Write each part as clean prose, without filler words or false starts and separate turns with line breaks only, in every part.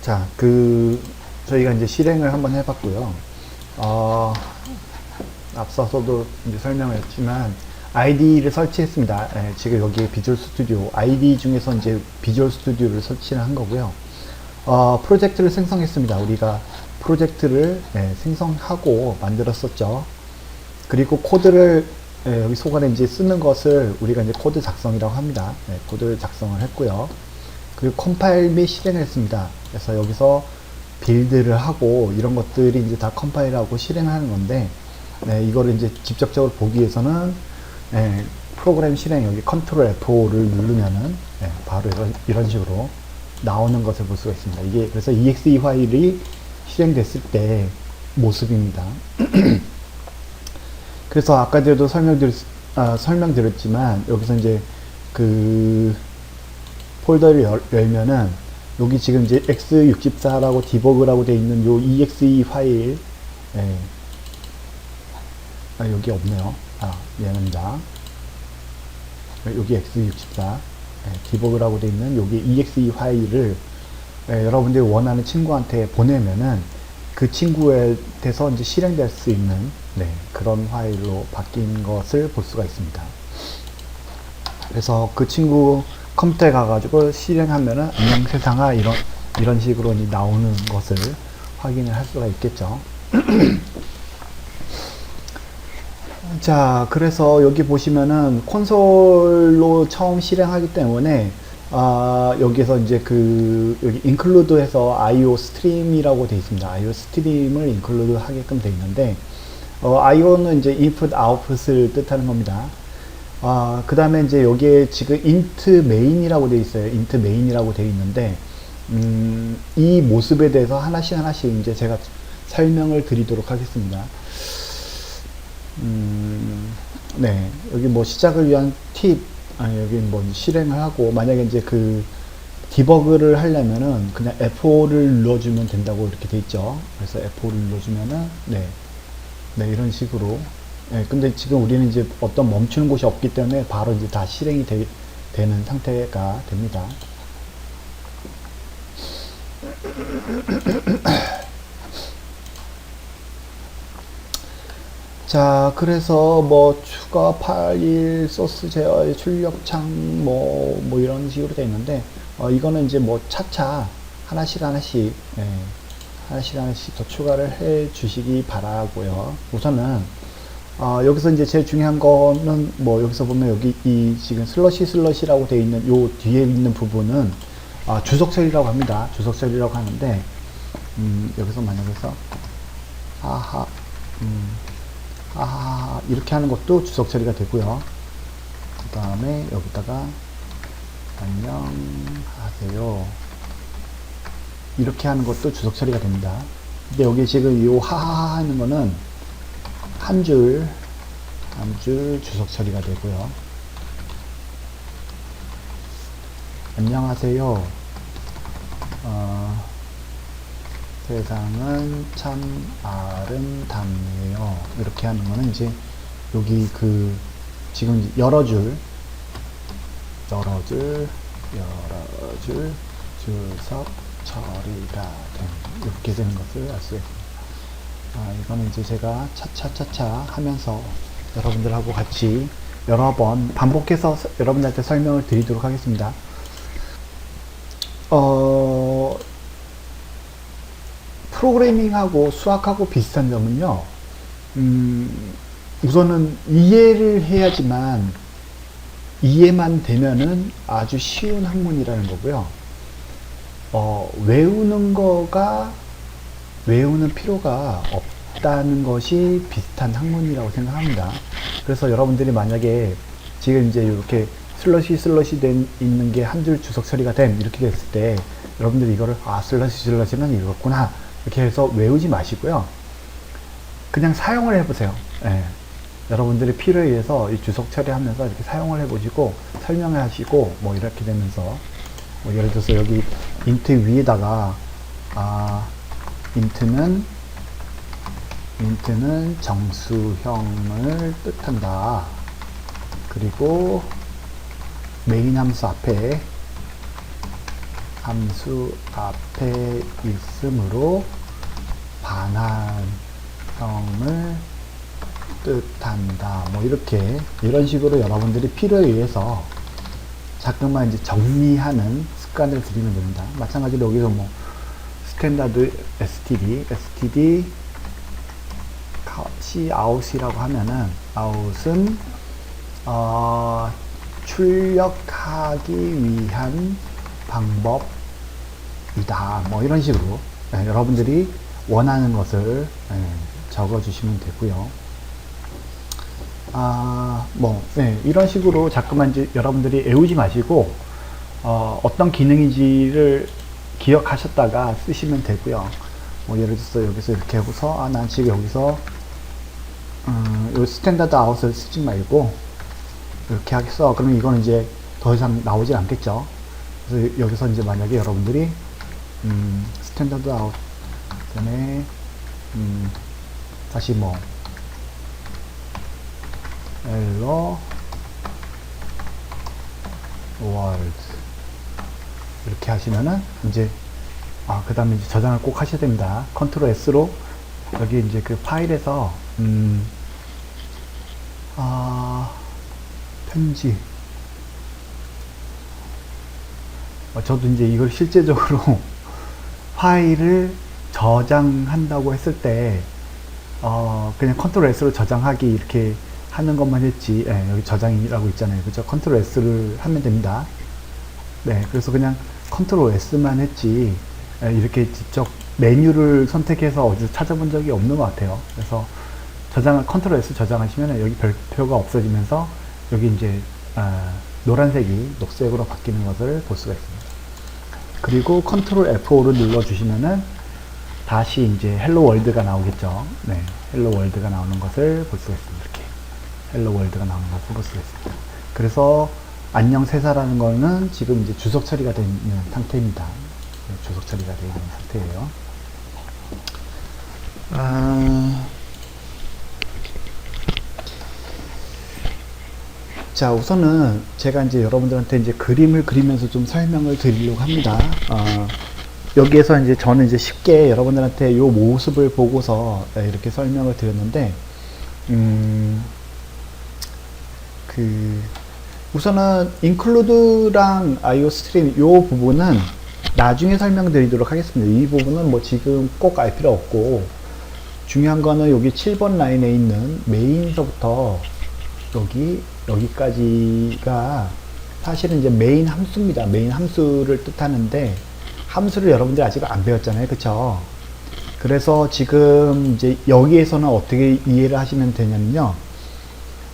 자, 저희가 이제 실행을 한번 해봤고요. 앞서서도 이제 설명을 했지만, ID를 설치했습니다. 예, 지금 여기 비주얼 스튜디오, ID 중에서 이제 비주얼 스튜디오를 설치를 한 거고요. 프로젝트를 생성했습니다. 우리가 프로젝트를 생성하고 만들었었죠. 그리고 코드를 여기 속안에 이제 쓰는 것을 우리가 이제 코드 작성이라고 합니다. 코드 작성을 했고요. 그리고 컴파일 및 실행을 했습니다. 그래서 여기서 빌드를 하고 이런 것들이 이제 다 컴파일하고 실행하는 건데, 이거를 이제 직접적으로 보기 위해서는 프로그램 실행 여기 컨트롤 F5를 누르면은 바로 이런 식으로 나오는 것을 볼 수가 있습니다. 이게 그래서 exe 파일이 실행됐을 때 모습입니다. 그래서 아까 전에도 설명드렸지만 여기서 이제 그 폴더를 열면은 여기 지금 이제 x64라고 디버그라고 되어 있는 요 exe 파일, 여기 없네요. 미안합니다. 여기 x64 디버그라고 되어 있는 여기 exe 파일을 여러분들이 원하는 친구한테 보내면은 그 친구에 대해서 이제 실행될 수 있는 그런 파일로 바뀐 것을 볼 수가 있습니다. 그래서 그 친구 컴퓨터에 가가지고 실행하면은 안녕 세상아 이런 식으로 나오는 것을 확인을 할 수가 있겠죠. 자, 그래서 여기 보시면은 콘솔로 처음 실행하기 때문에 여기서 이제 여기 include 해서 IO 스트림이라고 되어 있습니다. IO 스트림을 include 하게끔 되어 있는데, IO는 이제 input, output을 뜻하는 겁니다. 그 다음에 이제 여기에 지금 int main이라고 되어 있어요. int main이라고 되어 있는데, 이 모습에 대해서 하나씩 이제 제가 설명을 드리도록 하겠습니다. 여기 뭐 시작을 위한 팁, 여기 뭐 실행을 하고, 만약에 이제 디버그를 하려면은 그냥 F5를 눌러주면 된다고 이렇게 돼 있죠. 그래서 F5를 눌러주면은, 이런 식으로. 근데 지금 우리는 이제 어떤 멈추는 곳이 없기 때문에 바로 이제 다 실행이 되는 상태가 됩니다. 자, 그래서 뭐 추가 파일, 소스 제어, 출력창 뭐 이런 식으로 되어 있는데, 이거는 이제 뭐 차차 하나씩 더 추가를 해 주시기 바라고요. 우선은 여기서 이제 제일 중요한 거는 뭐 여기서 보면 여기 지금 슬러시라고 되어 있는 요 뒤에 있는 부분은 주석 처리라고 합니다. 주석 처리라고 하는데, 여기서 만약에서 이렇게 하는 것도 주석 처리가 되고요. 그 다음에 여기다가 안녕하세요 이렇게 하는 것도 주석 처리가 됩니다. 근데 여기 지금 요 하하하 하는 거는 한 줄 주석 처리가 되고요. 안녕하세요. 세상은 참 아름답네요. 이렇게 하는 거는 이제 여기 지금 여러 줄 주석 처리가 이렇게 되는 것을 알 수 있습니다. 이거는 이제 제가 차차차차 하면서 여러분들하고 같이 여러 번 반복해서 여러분들한테 설명을 드리도록 하겠습니다. 프로그래밍하고 수학하고 비슷한 점은요, 우선은 이해를 해야지만 이해만 되면은 아주 쉬운 학문이라는 거고요. 외우는 필요가 없다는 것이 비슷한 학문이라고 생각합니다. 그래서 여러분들이 만약에 지금 이제 이렇게 슬러시 된 있는 게 한 줄 주석 처리가 된 이렇게 됐을 때 여러분들이 이거를 슬러시는 이렇구나 이렇게 해서 외우지 마시고요. 그냥 사용을 해보세요. 여러분들이 필요에 의해서 이 주석 처리하면서 이렇게 사용을 해보시고 설명하시고 뭐 이렇게 되면서 뭐 예를 들어서 여기 int 위에다가 int는 정수형을 뜻한다. 그리고 메인 함수 앞에 함수 앞에 있으므로 반환성을 뜻한다. 뭐 이렇게 이런 식으로 여러분들이 필요에 의해서 자꾸만 이제 정리하는 습관을 들이면 됩니다. 마찬가지로 여기서 뭐 스탠다드 std cout이라고 하면은 out은 출력하기 위한 방법이다. 뭐 이런 식으로 여러분들이 원하는 것을 적어주시면 되고요. 이런 식으로 자꾸만 이제 여러분들이 외우지 마시고 어떤 기능인지를 기억하셨다가 쓰시면 되고요. 뭐 예를 들어서 여기서 이렇게 하고서 난 지금 여기서 요 스탠다드 아웃을 쓰지 말고 이렇게 하겠어. 그러면 이거는 이제 더 이상 나오질 않겠죠. 그래서 여기서 이제 만약에 여러분들이 스탠다드 아웃 그다음에 다시 뭐 헬로 월드 이렇게 하시면은 이제 그 다음에 이제 저장을 꼭 하셔야 됩니다. 컨트롤 S로 여기 이제 그 파일에서 편집 저도 이제 이걸 실제적으로 파일을 저장한다고 했을 때 그냥 컨트롤 S로 저장하기 이렇게 하는 것만 했지. 여기 저장이라고 있잖아요. 그죠? 컨트롤 S를 하면 됩니다. 네, 그래서 그냥 컨트롤 S만 했지 이렇게 직접 메뉴를 선택해서 어디서 찾아본 적이 없는 것 같아요. 그래서 컨트롤 S 저장하시면 여기 별표가 없어지면서 여기 이제 노란색이 녹색으로 바뀌는 것을 볼 수가 있습니다. 그리고 컨트롤 F5를 눌러주시면은 다시 이제 헬로 월드가 나오겠죠. 네, 헬로 월드가 나오는 것을 볼 수가 있습니다. 이렇게 헬로 월드가 나오는 것을 볼 수가 있습니다. 그래서 안녕 세사라는 거는 지금 이제 주석 처리가 되어 있는 상태입니다. 주석 처리가 되어 있는 상태예요. 자, 우선은 제가 이제 여러분들한테 이제 그림을 그리면서 좀 설명을 드리려고 합니다. 여기에서 이제 저는 이제 쉽게 여러분들한테 요 모습을 보고서 이렇게 설명을 드렸는데, 우선은 include랑 IOStream 요 부분은 나중에 설명드리도록 하겠습니다. 이 부분은 뭐 지금 꼭 알 필요 없고, 중요한 거는 여기 7번 라인에 있는 메인서부터 여기까지가 사실은 이제 메인 함수입니다. 메인 함수를 뜻하는데, 함수를 여러분들이 아직 안 배웠잖아요. 그쵸? 그래서 지금 이제 여기에서는 어떻게 이해를 하시면 되냐면요.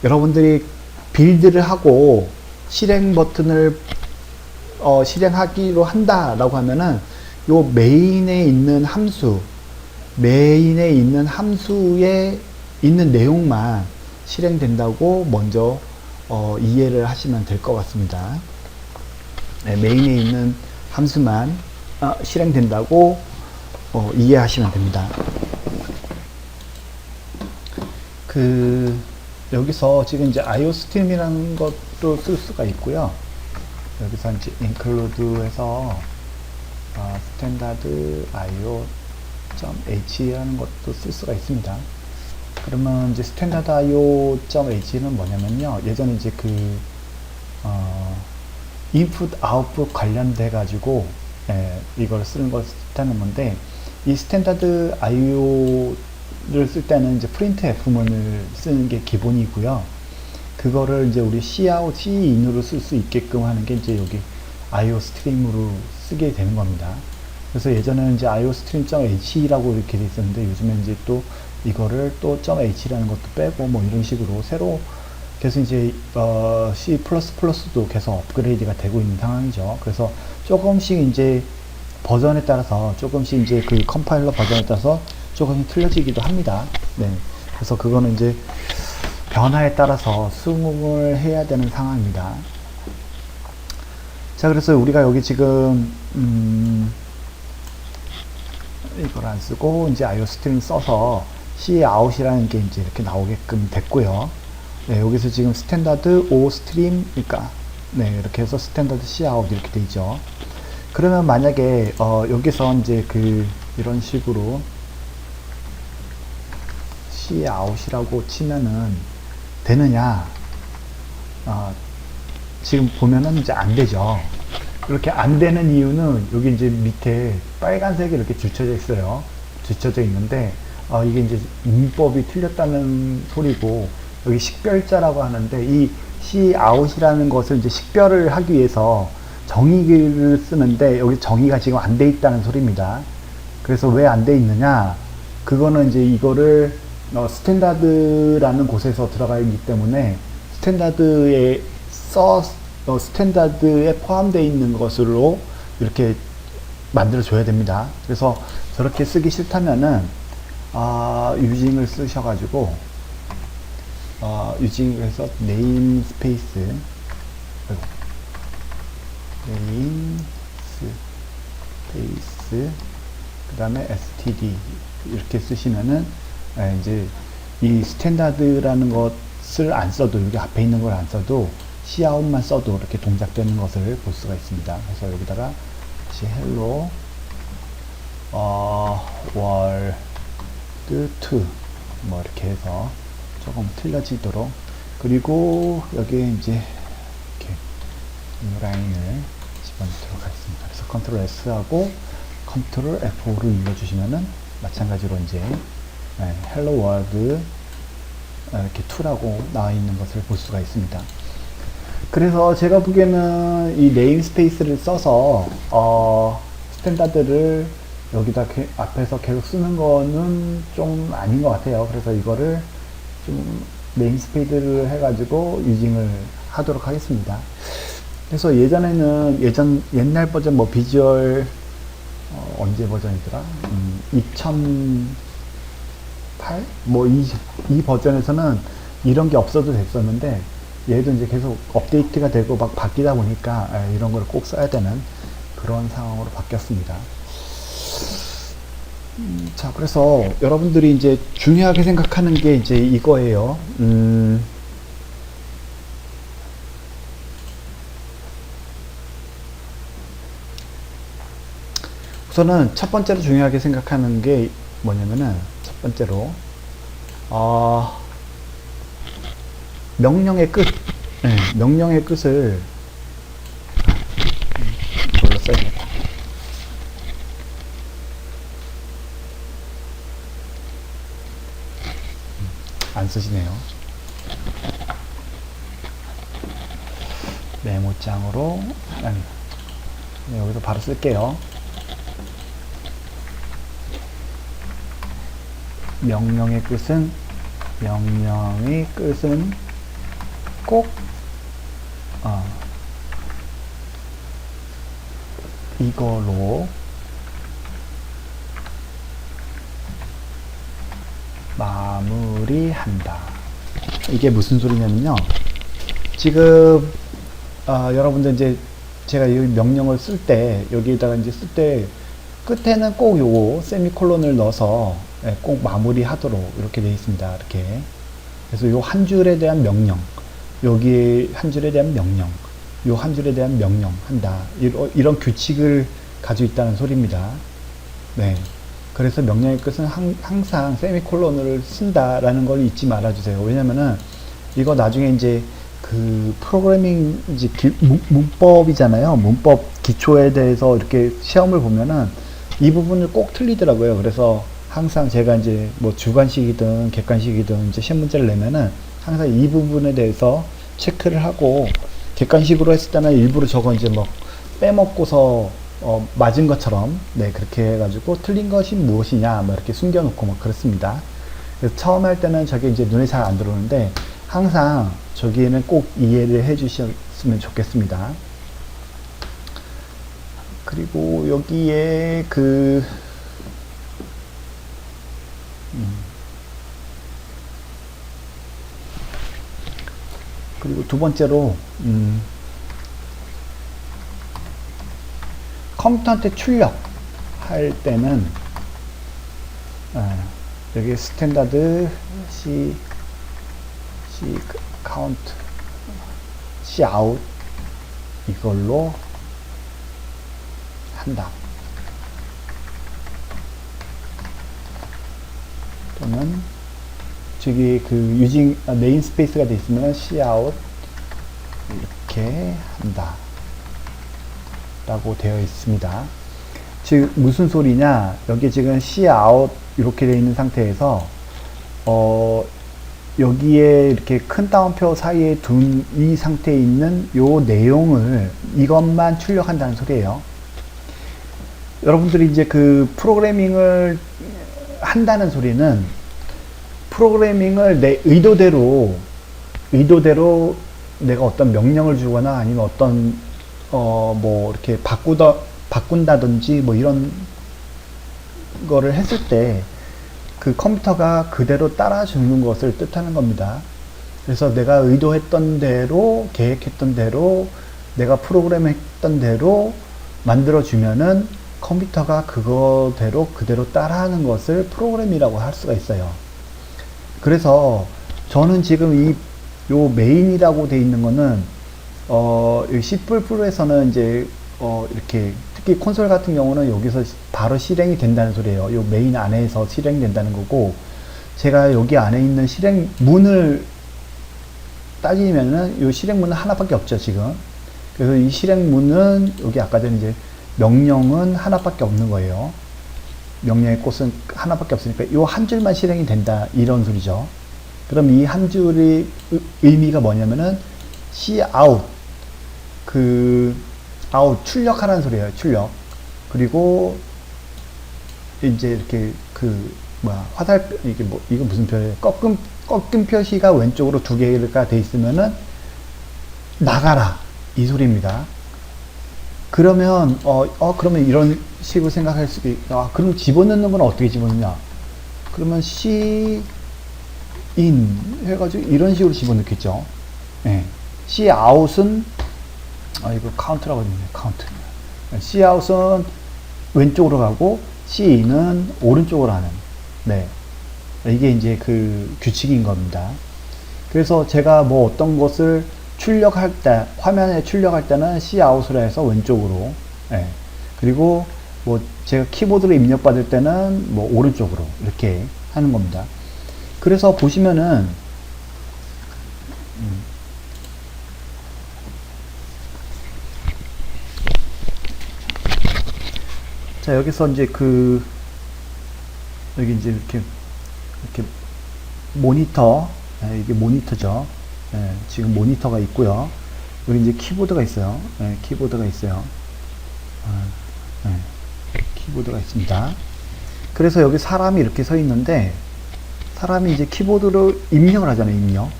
여러분들이 빌드를 하고 실행 버튼을 실행하기로 한다라고 하면은 요 메인에 있는 함수에 있는 내용만 실행된다고 먼저 이해를 하시면 될 것 같습니다. 네, 메인에 있는 함수만 실행된다고 이해하시면 됩니다. 여기서 지금 이제 IOStream이라는 것도 쓸 수가 있고요. 여기서 이제 include해서 standard io.h라는 것도 쓸 수가 있습니다. 그러면 이제 standard io.h는 뭐냐면요. 예전에 이제 input output 관련돼 가지고 이걸 쓰는 걸 뜻하는 건데, 이 standard io를 쓸 때는 이제 printf문을 쓰는 게 기본이고요. 그거를 이제 우리 cout, cin으로 쓸 수 있게끔 하는 게 이제 여기 iostream으로 쓰게 되는 겁니다. 그래서 예전에는 이제 iostream.h라고 이렇게 돼 있었는데, 요즘에 이제 또 이거를 또 .h라는 것도 빼고 뭐 이런 식으로 새로 계속 이제 C++도 계속 업그레이드가 되고 있는 상황이죠. 그래서 조금씩 이제 버전에 따라서 조금씩 이제 그 컴파일러 버전에 따라서 조금씩 틀려지기도 합니다. 네. 그래서 그거는 이제 변화에 따라서 수긍을 해야 되는 상황입니다. 자, 그래서 우리가 여기 지금 이걸 안 쓰고 이제 IOStream 써서 cout이라는 게 이제 이렇게 나오게끔 됐고요. 네, 여기서 지금 스탠다드 O 스트림, 그러니까 네, 이렇게 해서 스탠다드 cout 이렇게 돼 있죠. 그러면 만약에 여기서 이제 이런 식으로 C out이라고 치면은 되느냐? 지금 보면은 이제 안 되죠. 이렇게 안 되는 이유는 여기 이제 밑에 빨간색이 이렇게 줄쳐져 있어요. 줄쳐져 있는데 이게 이제 문법이 틀렸다는 소리고, 여기 식별자라고 하는데 이 C out이라는 것을 이제 식별을 하기 위해서 정의를 쓰는데 여기 정의가 지금 안 돼 있다는 소리입니다. 그래서 왜 안 돼 있느냐? 그거는 이제 이거를 스탠다드라는 곳에서 들어가 있기 때문에 스탠다드에 포함되어 있는 것으로 이렇게 만들어 줘야 됩니다. 그래서 저렇게 쓰기 싫다면은 유징을 쓰셔가지고 유징에서 네임스페이스 그 다음에 std 이렇게 쓰시면은 이제 이 스탠다드라는 것을 안 써도, 여기 앞에 있는 걸 안 써도 cout만 써도 이렇게 동작되는 것을 볼 수가 있습니다. 그래서 여기다가 다시 hello world 2 뭐 이렇게 해서 조금 틀려지도록, 그리고 여기에 이제 이렇게 라인을 집어넣도록 하겠습니다. 그래서 컨트롤 S하고 컨트롤 F5를 눌러주시면은 마찬가지로 이제 hello world 이렇게 2라고 나와 있는 것을 볼 수가 있습니다. 그래서 제가 보기에는 이 네임스페이스를 써서 스탠다드를 여기다 앞에서 계속 쓰는 거는 좀 아닌 것 같아요. 그래서 이거를 좀 네임스페이스를 해가지고 유징을 하도록 하겠습니다. 그래서 예전에는 옛날 버전 뭐 비주얼 언제 버전이더라? 2008? 뭐 이 버전에서는 이런 게 없어도 됐었는데, 얘도 이제 계속 업데이트가 되고 막 바뀌다 보니까 이런 걸 꼭 써야 되는 그런 상황으로 바뀌었습니다. 자, 그래서 여러분들이 이제 중요하게 생각하는 게 이제 이거예요. 우선은 첫 번째로 중요하게 생각하는 게 뭐냐면은, 첫 번째로 명령의 끝, 명령의 끝을 이걸로 써야겠다. 안 쓰시네요. 메모장으로, 여기서 바로 쓸게요. 명령의 끝은 꼭 이거로 마무리한다. 이게 무슨 소리냐면요, 지금 여러분들 이제 제가 이 명령을 쓸 때, 여기에다가 이제 쓸 때 끝에는 꼭 요거 세미콜론을 넣어서 꼭 마무리하도록 이렇게 되어 있습니다. 이렇게. 그래서 요 한 줄에 대한 명령, 여기 한 줄에 대한 명령, 요 한 줄에 대한 명령 한다, 이런 규칙을 가지고 있다는 소리입니다. 네. 그래서 명령의 끝은 항상 세미콜론을 쓴다라는 걸 잊지 말아주세요. 왜냐면은 이거 나중에 이제 그 프로그래밍 이제 문법이잖아요. 문법 기초에 대해서 이렇게 시험을 보면은 이 부분을 꼭 틀리더라고요. 그래서 항상 제가 이제 뭐 주관식이든 객관식이든 이제 시험 문제를 내면은 항상 이 부분에 대해서 체크를 하고, 객관식으로 했을 때는 일부러 저거 이제 뭐 빼먹고서 맞은 것처럼, 네, 그렇게 해가지고 틀린 것이 무엇이냐 뭐 이렇게 숨겨놓고 막 그렇습니다. 그래서 처음 할 때는 저게 이제 눈에 잘 안 들어오는데 항상 저기에는 꼭 이해를 해 주셨으면 좋겠습니다. 그리고 여기에 그리고 두 번째로 컴퓨터한테 출력할 때는 여기 스탠다드 C 카운트 C 아웃 이걸로 한다. 또는 저기 그 using 네임스페이스가 돼 있으면 cout 이렇게 한다 라고 되어 있습니다. 즉 무슨 소리냐, 여기 지금 cout 이렇게 되어 있는 상태에서 여기에 이렇게 큰 따옴표 사이에 둔 이 상태에 있는 요 내용을 이것만 출력한다는 소리예요. 여러분들이 이제 그 프로그래밍을 한다는 소리는 프로그래밍을 내 의도대로 내가 어떤 명령을 주거나 아니면 어떤 뭐 이렇게 바꾼다든지 뭐 이런 거를 했을 때 그 컴퓨터가 그대로 따라주는 것을 뜻하는 겁니다. 그래서 내가 의도했던 대로, 계획했던 대로, 내가 프로그램했던 대로 만들어주면은 컴퓨터가 그대로 따라하는 것을 프로그램이라고 할 수가 있어요. 그래서 저는 지금 요 메인이라고 돼 있는 거는 C++에서는 이제 이렇게 특히 콘솔 같은 경우는 여기서 바로 실행이 된다는 소리예요. 요 메인 안에서 실행이 된다는 거고, 제가 여기 안에 있는 실행문을 따지면은 요 실행문은 하나밖에 없죠, 지금. 그래서 이 실행문은 여기 아까 전에 이제 명령은 하나밖에 없는 거예요. 명령의 꽃은 하나밖에 없으니까 요 한 줄만 실행이 된다, 이런 소리죠. 그럼 이 한 줄의 의미가 뭐냐면은 cout, out, 출력하라는 소리예요, 출력. 그리고 이제 이렇게 화살표, 이거 무슨 표예요? 꺾임 표시가 왼쪽으로 두 개가 돼 있으면은 나가라, 이 소리입니다. 그러면 그러면 이런 식으로 생각할 수 있다. 그럼 집어넣는 건 어떻게 집어넣냐? 그러면 C in 해가지고 이런 식으로 집어넣겠죠. 네. C out은 이거 카운트라고 했네요. 카운트. C out은 왼쪽으로 가고 C in은 오른쪽으로 하는. 네. 이게 이제 그 규칙인 겁니다. 그래서 제가 뭐 어떤 것을 출력할 때, 화면에 출력할 때는 C out으로 해서 왼쪽으로, 예. 그리고 뭐 제가 키보드로 입력받을 때는 뭐 오른쪽으로 이렇게 하는 겁니다. 그래서 보시면은 자, 여기서 이제 여기 이제 이렇게 모니터, 이게 모니터죠. 지금 모니터가 있고요. 여기 이제 키보드가 있어요. 키보드가 있어요. 키보드가 있습니다. 그래서 여기 사람이 이렇게 서 있는데, 사람이 이제 키보드로 입력을 하잖아요, 입력.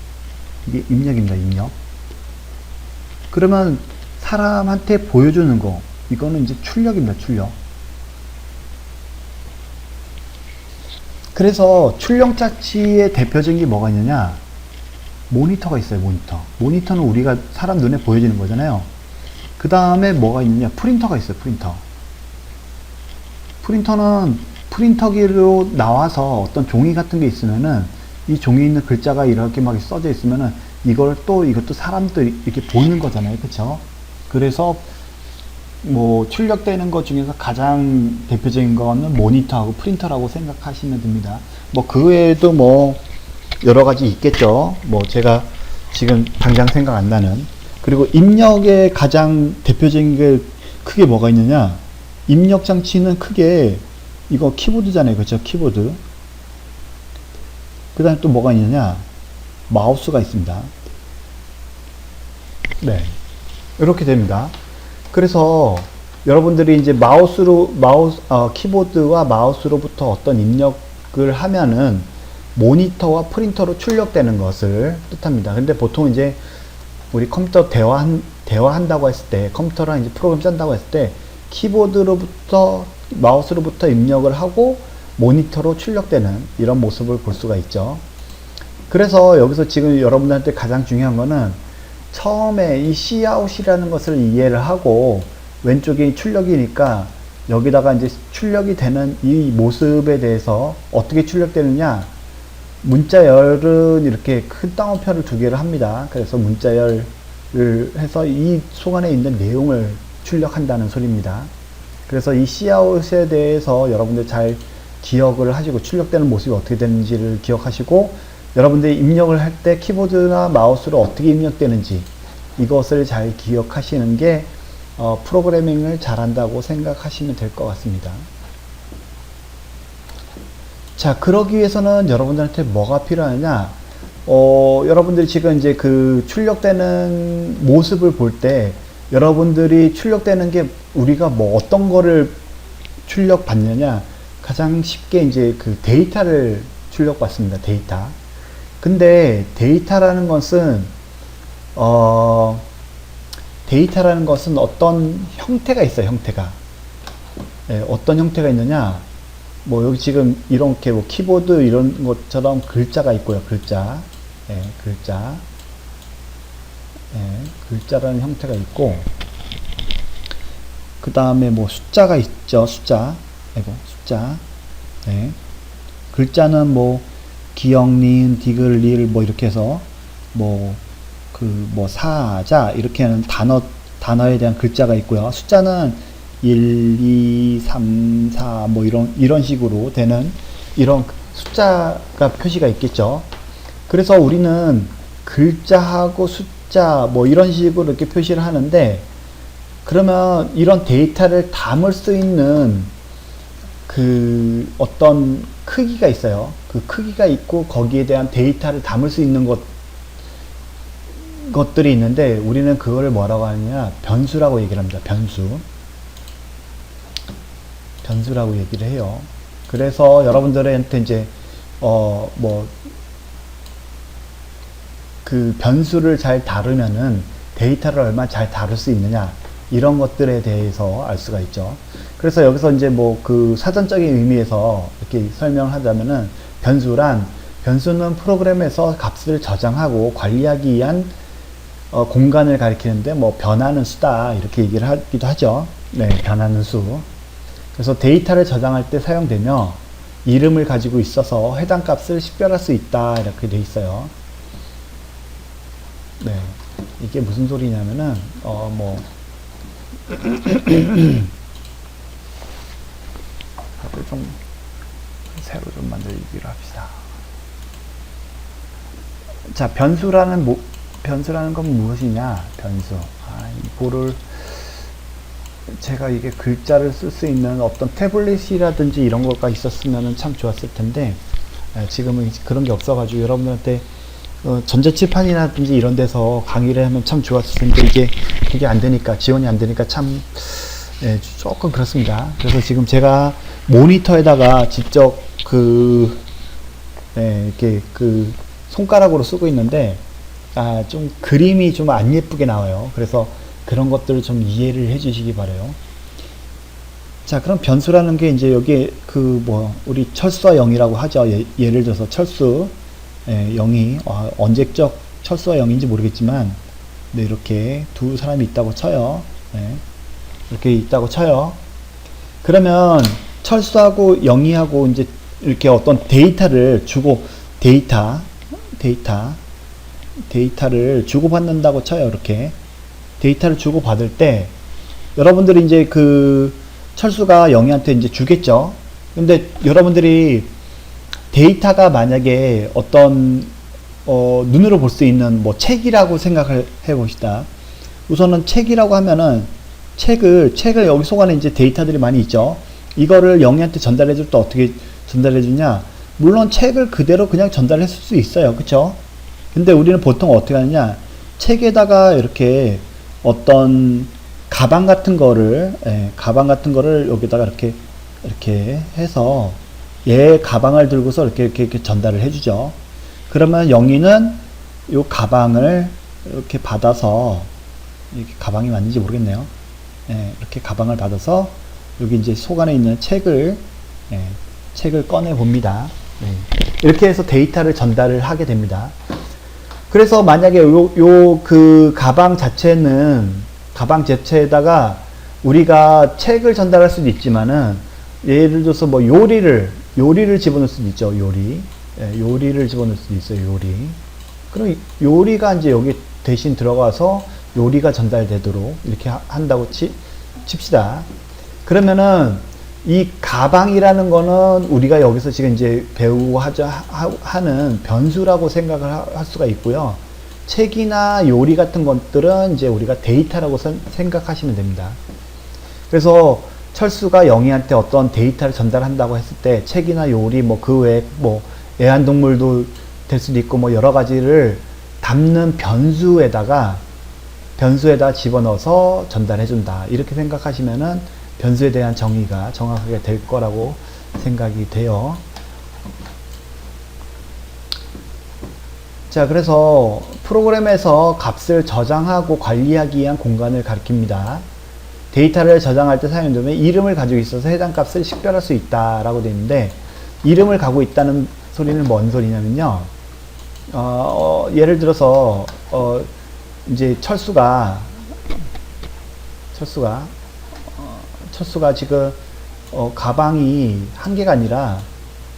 이게 입력입니다, 입력. 그러면 사람한테 보여주는 거, 이거는 이제 출력입니다, 출력. 그래서 출력 장치의 대표적인 게 뭐가 있느냐? 모니터가 있어요, 모니터. 모니터는 우리가 사람 눈에 보여지는 거잖아요. 그 다음에 뭐가 있느냐? 프린터가 있어요, 프린터. 프린터는 프린터기로 나와서 어떤 종이 같은 게 있으면은 이 종이에 있는 글자가 이렇게 막 써져 있으면은 이것도 사람도 이렇게 보는 거잖아요, 그쵸? 그래서 뭐 출력되는 것 중에서 가장 대표적인 거는 모니터하고 프린터라고 생각하시면 됩니다. 뭐 그 외에도 뭐 여러 가지 있겠죠. 뭐 제가 지금 당장 생각 안 나는. 그리고 입력의 가장 대표적인 게 크게 뭐가 있느냐? 입력 장치는 크게 이거 키보드잖아요, 그렇죠? 키보드. 그 다음에 또 뭐가 있느냐? 마우스가 있습니다. 네, 이렇게 됩니다. 그래서 여러분들이 이제 키보드와 마우스로부터 어떤 입력을 하면은 모니터와 프린터로 출력되는 것을 뜻합니다. 근데 보통 이제 우리 컴퓨터 대화한다고 했을 때, 컴퓨터랑 이제 프로그램 짠다고 했을 때, 키보드로부터, 마우스로부터 입력을 하고 모니터로 출력되는 이런 모습을 볼 수가 있죠. 그래서 여기서 지금 여러분들한테 가장 중요한 거는 처음에 이 cout이라는 것을 이해를 하고, 왼쪽이 출력이니까 여기다가 이제 출력이 되는 이 모습에 대해서 어떻게 출력되느냐, 문자열은 이렇게 큰 따옴표를 두 개를 합니다. 그래서 문자열을 해서 이 속 안에 있는 내용을 출력한다는 소리입니다. 그래서 이 Cout에 대해서 여러분들 잘 기억을 하시고 출력되는 모습이 어떻게 되는지를 기억하시고 여러분들이 입력을 할 때 키보드나 마우스로 어떻게 입력되는지 이것을 잘 기억하시는 게 프로그래밍을 잘한다고 생각하시면 될 것 같습니다. 자, 그러기 위해서는 여러분들한테 뭐가 필요하냐? 여러분들이 지금 이제 그 출력되는 모습을 볼 때 여러분들이 출력되는 게 우리가 뭐 어떤 거를 출력받느냐? 가장 쉽게 이제 그 데이터를 출력받습니다. 데이터. 근데 데이터라는 것은 어떤 형태가 있어요. 형태가. 예, 어떤 형태가 있느냐? 뭐 여기 지금 이렇게 뭐 키보드 이런 것처럼 글자가 있고요. 글자. 예, 글자. 예, 글자라는 형태가 있고 그 다음에 뭐 숫자가 있죠. 숫자. 아이고, 숫자. 예. 글자는 뭐 기역, 니은, 디귿, 리을 뭐 이렇게 해서 뭐 사자 이렇게 하는 단어에 대한 글자가 있고요. 숫자는 1, 2, 3, 4 뭐 이런 식으로 되는 이런 숫자가 표시가 있겠죠. 그래서 우리는 글자하고 숫자 뭐 이런 식으로 이렇게 표시를 하는데 그러면 이런 데이터를 담을 수 있는 그 어떤 크기가 있어요. 그 크기가 있고 거기에 대한 데이터를 담을 수 있는 것들이 있는데 우리는 그거를 뭐라고 하느냐 변수라고 얘기를 합니다. 변수라고 얘기를 해요. 그래서 여러분들한테 이제 그 변수를 잘 다루면은 데이터를 얼마나 잘 다룰 수 있느냐 이런 것들에 대해서 알 수가 있죠. 그래서 여기서 이제 뭐 그 사전적인 의미에서 이렇게 설명을 하자면은 변수는 프로그램에서 값을 저장하고 관리하기 위한 공간을 가리키는데 뭐 변하는 수다 이렇게 얘기를 하기도 하죠. 네, 변하는 수. 그래서 데이터를 저장할 때 사용되며 이름을 가지고 있어서 해당 값을 식별할 수 있다 이렇게 돼 있어요. 네, 이게 무슨 소리냐면은 좀 새로 좀 만들기로 합시다. 자, 변수라는 건 무엇이냐? 변수. 이거를 제가 이게 글자를 쓸 수 있는 어떤 태블릿이라든지 이런 거가 있었으면 참 좋았을 텐데 지금은 그런 게 없어가지고 여러분들한테 전자칠판이라든지 이런 데서 강의를 하면 참 좋았을 텐데 이게 그게 안 되니까 지원이 안 되니까 참 조금 그렇습니다. 그래서 지금 제가 모니터에다가 직접 이렇게 그 손가락으로 쓰고 있는데 좀 그림이 좀 안 예쁘게 나와요. 그래서 그런 것들을 좀 이해를 해 주시기 바래요. 자, 그럼 변수라는 게 이제 여기 우리 철수와 영이라고 하죠. 예를 들어서 철수, 영이, 언제적 철수와 영인지 모르겠지만, 네, 이렇게 두 사람이 있다고 쳐요. 네, 이렇게 있다고 쳐요. 그러면 철수하고 영이하고 이제 이렇게 어떤 데이터를 주고, 데이터를 주고받는다고 쳐요. 이렇게. 데이터를 주고받을 때, 여러분들이 이제 철수가 영희한테 이제 주겠죠. 근데 여러분들이 데이터가 만약에 어떤, 눈으로 볼 수 있는 뭐 책이라고 생각을 해 봅시다. 우선은 책이라고 하면은 책을 여기 속 안에 이제 데이터들이 많이 있죠. 이거를 영희한테 전달해 줄 때 어떻게 전달해 주냐? 물론 책을 그대로 그냥 전달했을 수 있어요. 그쵸? 근데 우리는 보통 어떻게 하느냐? 책에다가 이렇게 어떤 가방 같은 거를 여기다가 이렇게 해서 얘 가방을 들고서 이렇게 전달을 해주죠. 그러면 영희는 요 가방을 이렇게 받아서, 이렇게 가방이 맞는지 모르겠네요. 이렇게 가방을 받아서 여기 이제 속 안에 있는 책을 꺼내 봅니다. 이렇게 해서 데이터를 전달을 하게 됩니다. 그래서 만약에 그 가방 자체에다가 우리가 책을 전달할 수도 있지만은 예를 들어서 뭐 요리를 집어넣을 수도 있죠. 요리를 집어넣을 수도 있어요. 그럼 요리가 이제 여기 대신 들어가서 요리가 전달되도록 이렇게 한다고 칩시다. 그러면은 이 가방이라는 거는 우리가 여기서 지금 이제 하는 변수라고 생각을 할 수가 있고요. 책이나 요리 같은 것들은 이제 우리가 데이터라고 생각하시면 됩니다. 그래서 철수가 영희한테 어떤 데이터를 전달한다고 했을 때 책이나 요리 뭐 그 외에 뭐 애완동물도 될 수도 있고 뭐 여러 가지를 담는 변수에다가 집어넣어서 전달해 준다. 이렇게 생각하시면은 변수에 대한 정의가 정확하게 될 거라고 생각이 돼요. 자, 그래서 프로그램에서 값을 저장하고 관리하기 위한 공간을 가리킵니다. 데이터를 저장할 때 사용되면 이름을 가지고 있어서 해당 값을 식별할 수 있다라고 되어 있는데, 이름을 가지고 있다는 소리는 뭔 소리냐면요. 예를 들어서 이제 철수가 지금 가방이 한 개가 아니라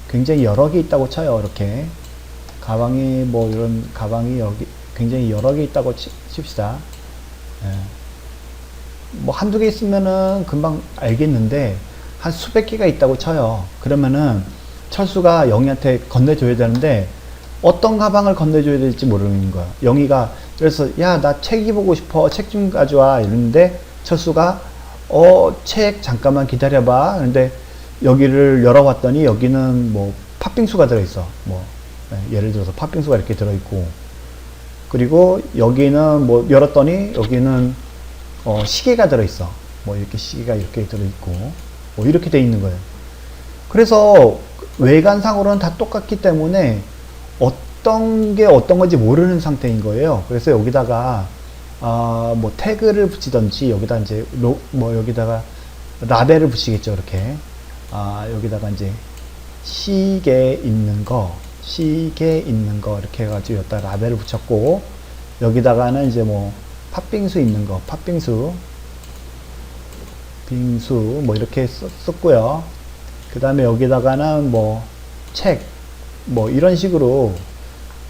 굉장히 여러 개 있다고 쳐요. 이렇게 가방이 뭐 이런 가방이 굉장히 여러 개 있다고 칩시다. 예. 뭐 한두 개 있으면은 금방 알겠는데 한 수백 개가 있다고 쳐요. 그러면은 철수가 영희한테 건네줘야 되는데 어떤 가방을 건네줘야 될지 모르는 거야. 영희가 그래서 야, 나 책이 보고 싶어. 책 좀 가져와. 이러는데 철수가 책 잠깐만 기다려봐. 그런데 여기를 열어봤더니 여기는 뭐 팥빙수가 들어있어. 뭐 예를 들어서 팥빙수가 이렇게 들어있고, 그리고 여기는 뭐 열었더니 여기는 시계가 들어있어. 뭐 이렇게 시계가 이렇게 들어있고 뭐 이렇게 돼 있는 거예요. 그래서 외관상으로는 다 똑같기 때문에 어떤 게 어떤 건지 모르는 상태인 거예요. 그래서 여기다가 뭐 태그를 붙이던지 여기다 이제 뭐 여기다가 라벨을 붙이겠죠. 이렇게 여기다가 이제 시계 있는 거 이렇게 해가지고 여기다 라벨을 붙였고, 여기다가는 이제 뭐 팥빙수 있는 거 빙수 뭐 이렇게 썼고요. 그 다음에 여기다가는 뭐 책 뭐 이런 식으로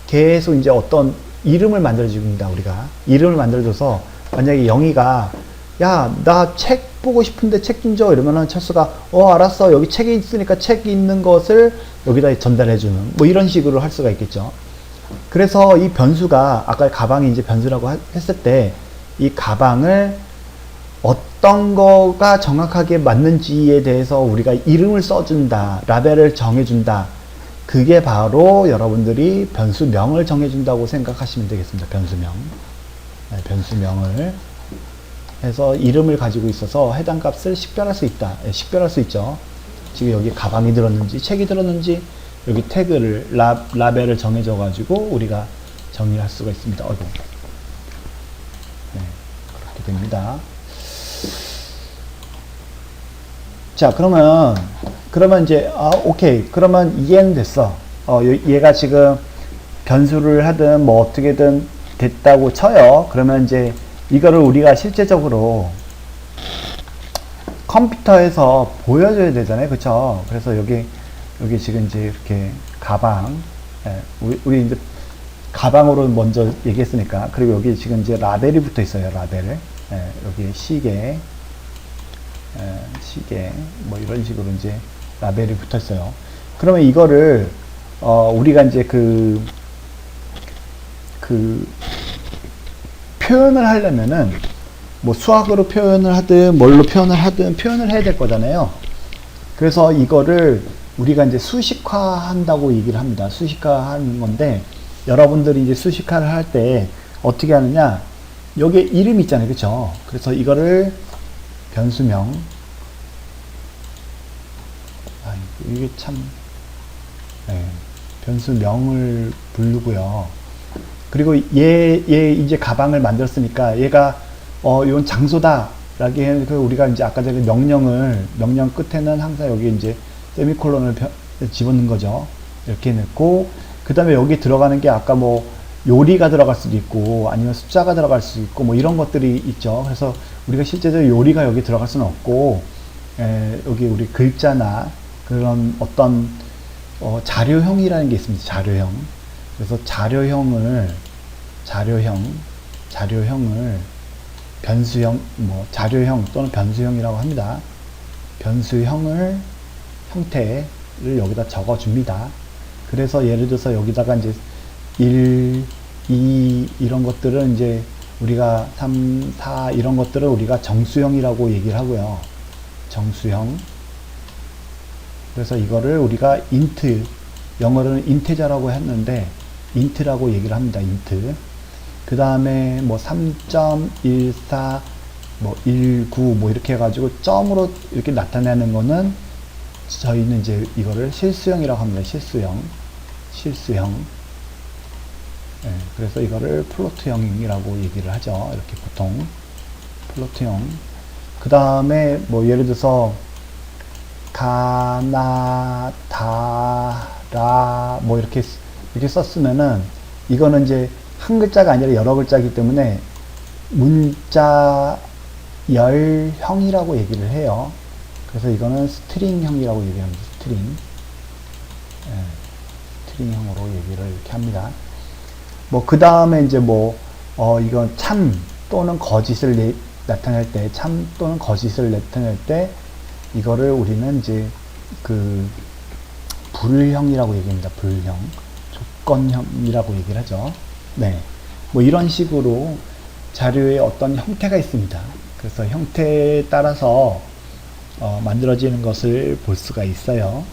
계속 이제 어떤 이름을 만들어줍니다. 우리가 이름을 만들어줘서 만약에 영희가 야, 나 책 보고 싶은데 책 좀 줘. 이러면은 철수가 알았어. 여기 책이 있으니까 책이 있는 것을 여기다 전달해주는 뭐 이런 식으로 할 수가 있겠죠. 그래서 이 변수가 아까 가방이 이제 변수라고 했을 때 이 가방을 어떤 거가 정확하게 맞는지에 대해서 우리가 이름을 써준다. 라벨을 정해준다. 그게 바로 여러분들이 변수명을 정해준다고 생각하시면 되겠습니다. 변수명. 네, 변수명을 해서 이름을 가지고 있어서 해당 값을 식별할 수 있다. 네, 식별할 수 있죠. 지금 여기 가방이 들었는지 책이 들었는지 여기 태그를 라벨을 정해줘 가지고 우리가 정의할 수가 있습니다. 네, 그렇게 됩니다. 자, 그러면 이제 오케이. 그러면 이해는 됐어. 얘가 지금 변수를 하든 뭐 어떻게든 됐다고 쳐요. 그러면 이제 이거를 우리가 실제적으로 컴퓨터에서 보여줘야 되잖아요. 그쵸? 그래서 여기 지금 이제 이렇게 가방, 우리 이제 가방으로 먼저 얘기했으니까, 그리고 여기 지금 이제 라벨이 붙어 있어요. 라벨. 여기 시계, 뭐 이런 식으로 이제 라벨이 붙어 있어요. 그러면 이거를 우리가 이제 그 표현을 하려면은 뭐 수학으로 표현을 하든 뭘로 표현을 하든 표현을 해야 될 거잖아요. 그래서 이거를 우리가 이제 수식화 한다고 얘기를 합니다. 수식화 하는 건데, 여러분들이 이제 수식화를 할 때 어떻게 하느냐, 여기에 이름이 있잖아요. 그쵸? 그래서 이거를 변수명, 이게 참, 변수명을 부르고요. 그리고 얘 이제 가방을 만들었으니까 얘가 이건 장소다 라고 해서 우리가 이제 아까 전에 명령 끝에는 항상 여기 이제 세미콜론을 집어넣는 거죠. 이렇게 넣고, 그 다음에 여기 들어가는 게 아까 뭐 요리가 들어갈 수도 있고 아니면 숫자가 들어갈 수도 있고 뭐 이런 것들이 있죠. 그래서 우리가 실제적으로 요리가 여기 들어갈 수는 없고, 여기 우리 글자나 그런 어떤 자료형이라는 게 있습니다. 자료형. 그래서 자료형을 변수형, 뭐 자료형 또는 변수형이라고 합니다. 변수형을 형태를 여기다 적어 줍니다. 그래서 예를 들어서 여기다가 이제 1, 2 이런 것들은 이제 우리가 3, 4 이런 것들을 우리가 정수형이라고 얘기를 하고요. 정수형. 그래서 이거를 우리가 int, 영어로는 인테저라고 했는데 int라고 얘기를 합니다. int. 그 다음에 뭐 3.14, 뭐 19, 뭐 이렇게 해가지고 점으로 이렇게 나타내는 거는 저희는 이제 이거를 실수형이라고 합니다. 실수형. 네, 그래서 이거를 플로트형이라고 얘기를 하죠. 이렇게 보통 플로트형. 그 다음에 뭐 예를 들어서 가나 다라 뭐 이렇게 썼으면은 이거는 이제 한 글자가 아니라 여러 글자이기 때문에 문자열형이라고 얘기를 해요. 그래서 이거는 스트링형이라고 얘기합니다. 스트링. 네, 스트링형으로 얘기를 이렇게 합니다. 뭐 그 다음에 이제 뭐 이건 참 또는 거짓을 나타낼 때, 참 또는 거짓을 나타낼 때 이거를 우리는 이제 그 불형이라고 얘기합니다. 불형, 조건형이라고 얘기를 하죠. 네, 뭐 이런 식으로 자료에 어떤 형태가 있습니다. 그래서 형태에 따라서 만들어지는 것을 볼 수가 있어요.